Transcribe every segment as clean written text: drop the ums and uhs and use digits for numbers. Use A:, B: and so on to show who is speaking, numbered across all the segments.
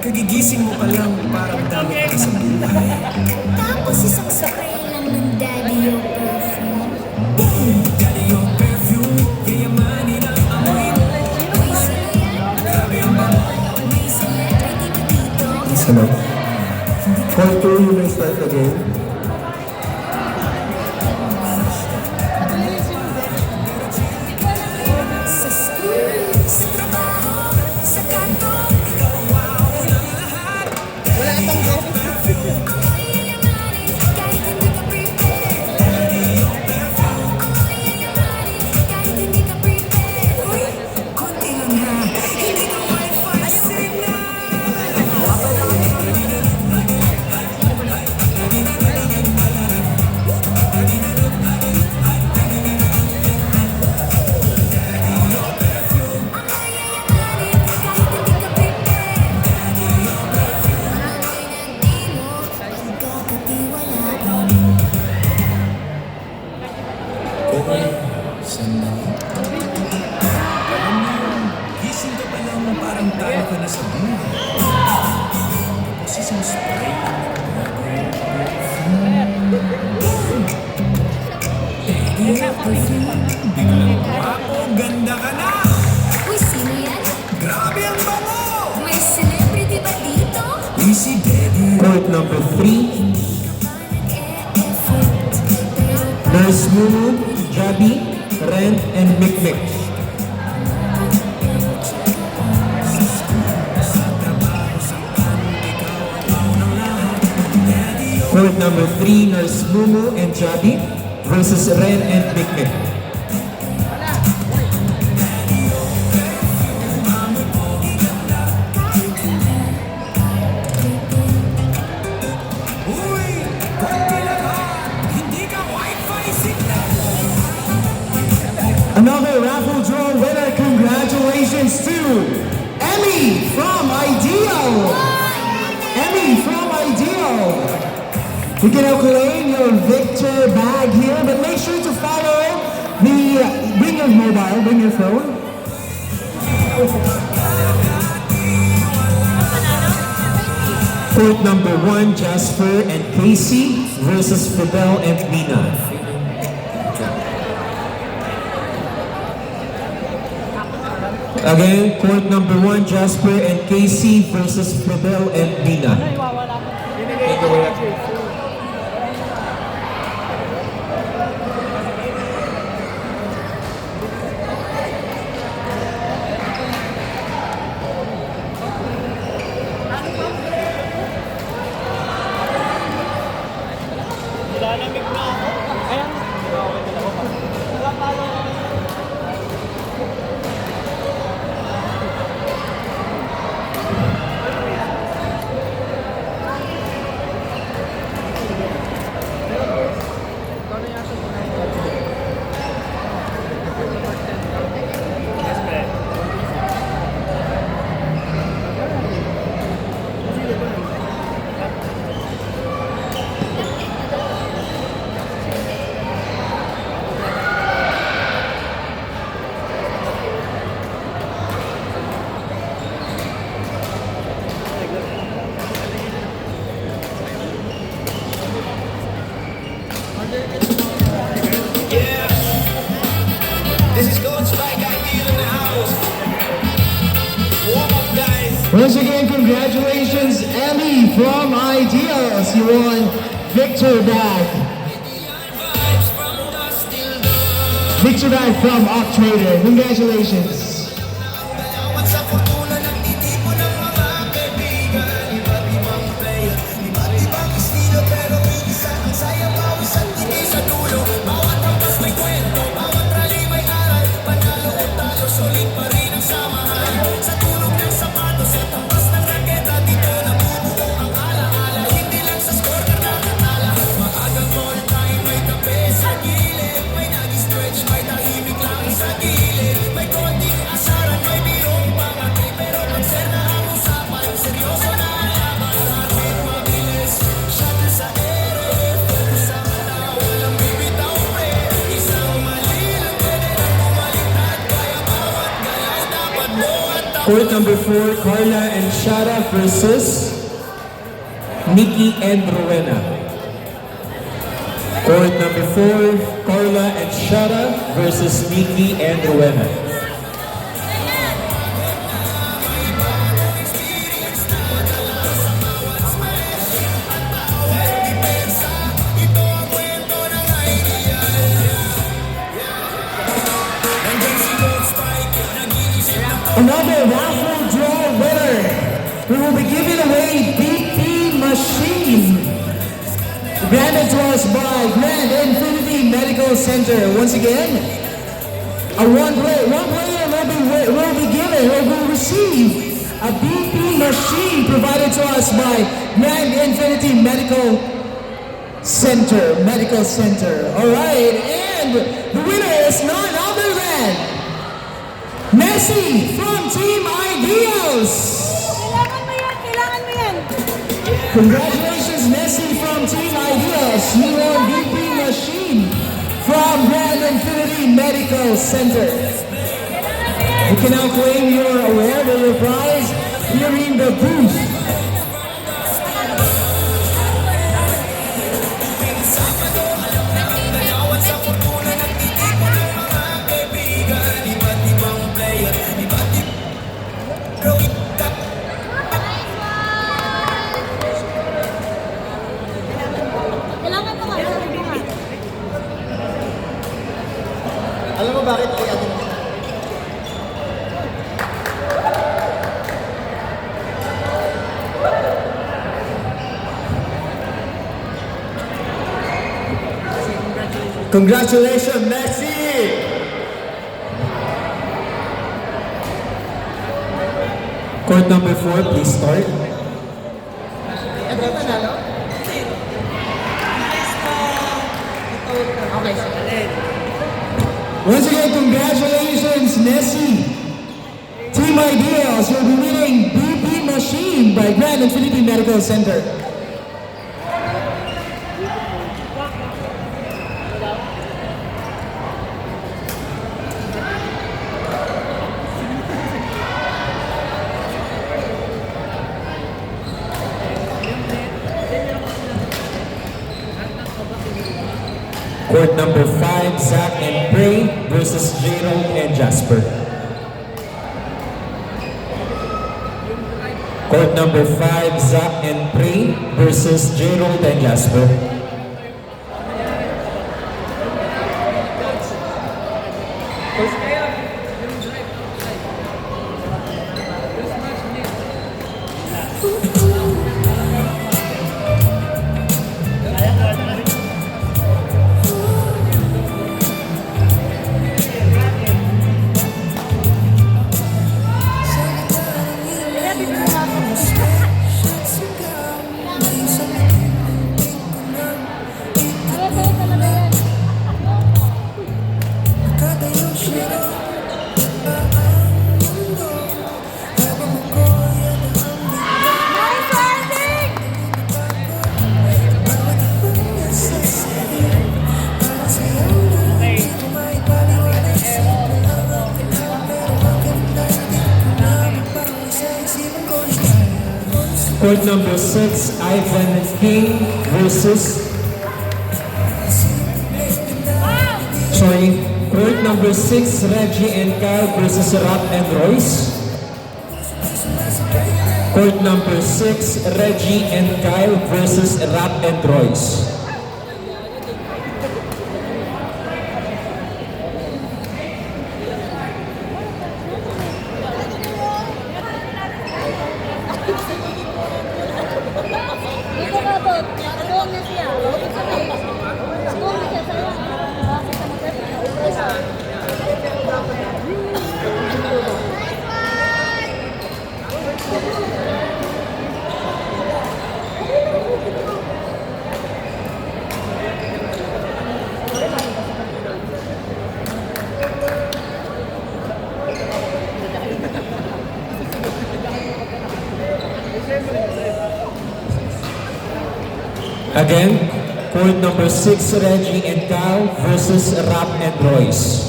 A: Kagigising mo pa lang, parang dami ka na sa buhay.
B: Tapos isang spray lang ng Daddy Yo perfume.
A: Boom! Daddy yung perfume, yayamanin ang amoy mo.
B: Uy, sino yan?
A: Grabe ang bango.
B: May celebrity ba dito?
C: Hello. Call 2, you may start again.
B: Sa school, sa trabaho, sa kanto.
D: Wala itong go.
B: Ako'y yayamanin kahit hindi ka prepare. Ako'y yayamanin kahit hindi ka prepare.
A: Uy, konti lang ha. Hindi ka wifi signal.
B: Ako'y yayamanin kahit hindi ka prepare. Ako'y nagdi mo pagkakatiwalaan.
A: Oo, sandali. Alam mo yun, gising ka pa lang parang talo ka na sa buhay. Tapos isang spray lang ng perfume. Biglang wapo, ganda ka na!
B: Uy, sino yan?
A: Grabe ang bango!
B: May celebrity ba dito?
A: Easy Daddy.
C: Court number 3,
B: Nag-e-effort, pero
C: Nurse Mumu, Jabi, Ren, and Mikmik. Court number 3, Nurse Mumu and Jabi versus Ren and Mikmik.
A: Uy, konti lang ha. Hindi ka wifi signal.
C: Another raffle draw winner. Congratulations to Emmy from Ideal. Emmy from Ideal. You can now claim your Victor bag here, but make sure to follow bring your mobile, bring your phone. Court number 1, Jasper and Casey versus Fidel and Mina. Again, court number 1, Jasper and Casey versus Fidel and Mina.
D: Lalamig na ako. Ayan.
A: Yeah. This is Coach Spike Ideal in the house. Warm up, guys.
C: Once again, congratulations, Emmy from Ideals. You won Victor bag. Victor bag from Octrader. Congratulations.
A: Sa fortuna ng titipo ng mga kaibigan. Iba't ibang player, iba't ibang estilo, pero isa ang saya, pawis at ngiti sa dulo. Bawat hampas may kwento, bawat rally may aral. Panalo o talo, solid pa rin ang samahan. Sa tulog ng sapatos at hampas ng raketa, dito nabubuo ang alaala. Hindi lang sa score ka nakatala. Maagang all time, may kape sa gilid. May nag-stretch, may tahimik lang sa gilid. May konting
C: Court number 4, Carla and Shara versus Nikki and Rowena. Court number 4, Carla and Shara versus Nikki and Rowena. Another raffle draw winner. We will be giving away BP Machine, granted to us by Grand Infinity Medical Center. Once again, one player will receive a BP machine provided to us by Grand Infinity Medical Center. All right, and the winner is none other than Messi from Team Ideals.
B: Kailangan mo yan.
C: Congratulations, Messi from Team Ideals. You won BP machine from Grand Infinity Medical Center. You can now claim your award or your prize here in the booth.
B: Kailangan mo nga.
D: Alam mo bakit kaya din?
C: Congratulations, Messi! Court number 4, please start.
D: Ito panalo? Okay, sige.
C: Once again, congratulations, Messi! Team Ideals, you'll be winning BP Machine by Grand Infinity Medical Center. Court number 5, Zach and Prey versus Gerald and Jasper. Court number 5, Zach and Prey versus Gerald and Jasper. Court number 6, Ivan King versus... Court number 6, Reggie and Kyle versus Rap and Royce. Court number 6, Reggie and Kyle versus Rap and Royce.
B: Dito ka po. Doon na siya. Doon na siya sa'yo. Bakit ka
C: Again, court number 6, Reggie and Kyle versus Rap and Royce.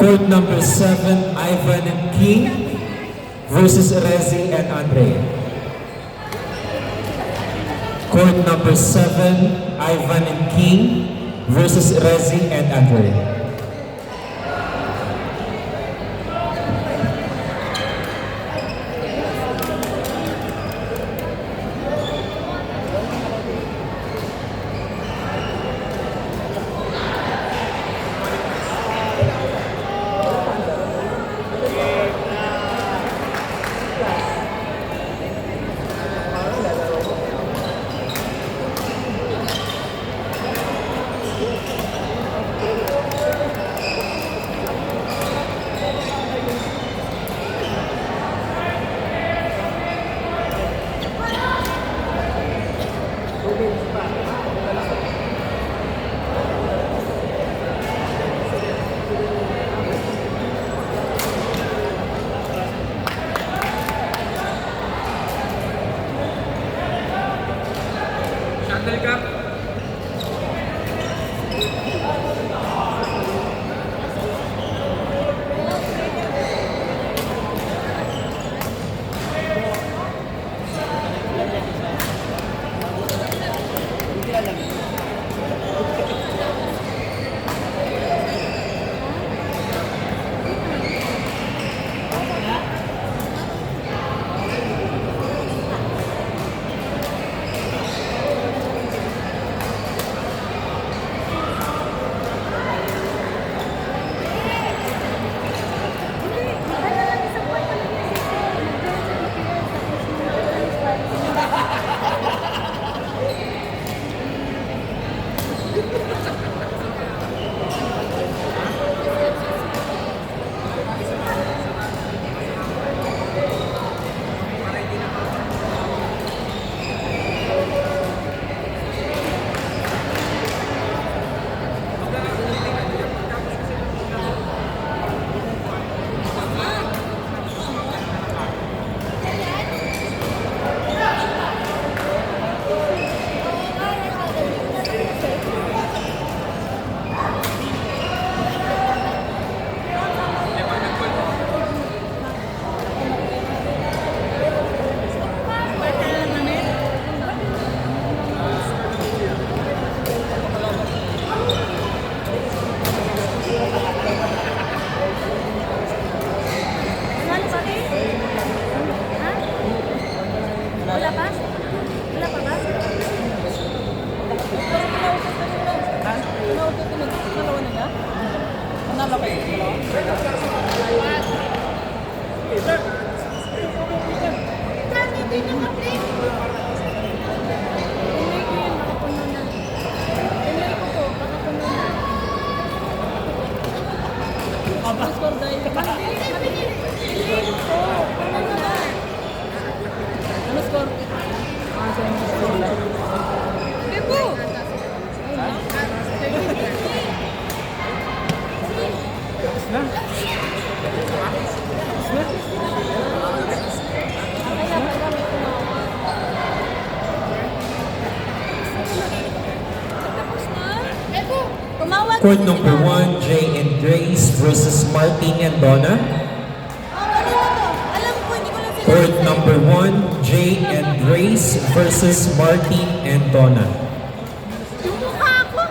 E: Court number 7, Ivan and King versus Rezi and Andre. Court number 7, Ivan and King versus Rezi and Andre. Court number 1, Jay and Grace versus Martin and Donna.
B: Alam ko, hindi ko lang sila.
E: Court number 1, Jay and Grace versus Martin and Donna.
B: Yung mukha ko.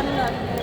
B: ano na.